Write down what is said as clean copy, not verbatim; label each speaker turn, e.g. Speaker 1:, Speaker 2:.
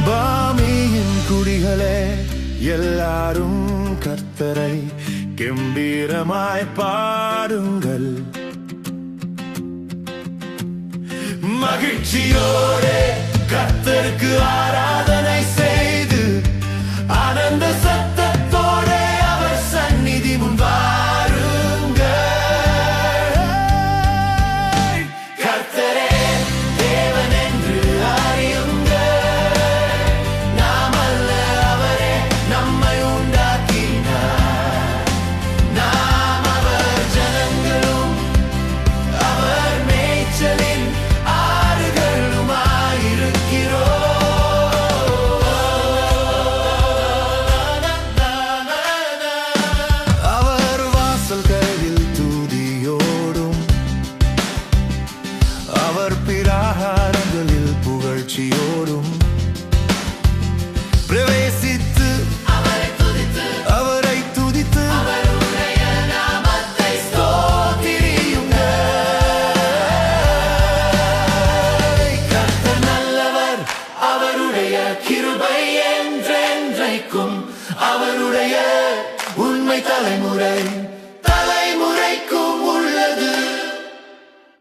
Speaker 1: பாமியின் குடிகளே எல்லாரும் கர்த்தரை கம்பீரமாய் பாடுங்கள். மகிழ்ச்சியோடே கர்த்தருக்கு ஆராதனை செய்து ஆனந்த சத்தத்தோடே அவர் சந்நிதி முன் வாருங்கள். கர்த்தரே தேவன் என்று அறியுங்கள். நாம் அல்ல, அவரே நம்மை உண்டாக்கினார். நாம் அவர் ஜனங்களும் அவர் மேய்ச்சலின் அவர் பிரகாரங்களில் புகழ்ச்சியோடும் பிரவேசித்து அவரை துதித்து அவருடைய நாமத்தை ஸ்தோத்திரியுங்கள். கர்த்தர் நல்லவர், அவருடைய கிருபை என்றென்றைக்கும், அவருடைய உண்மை தலைமுறை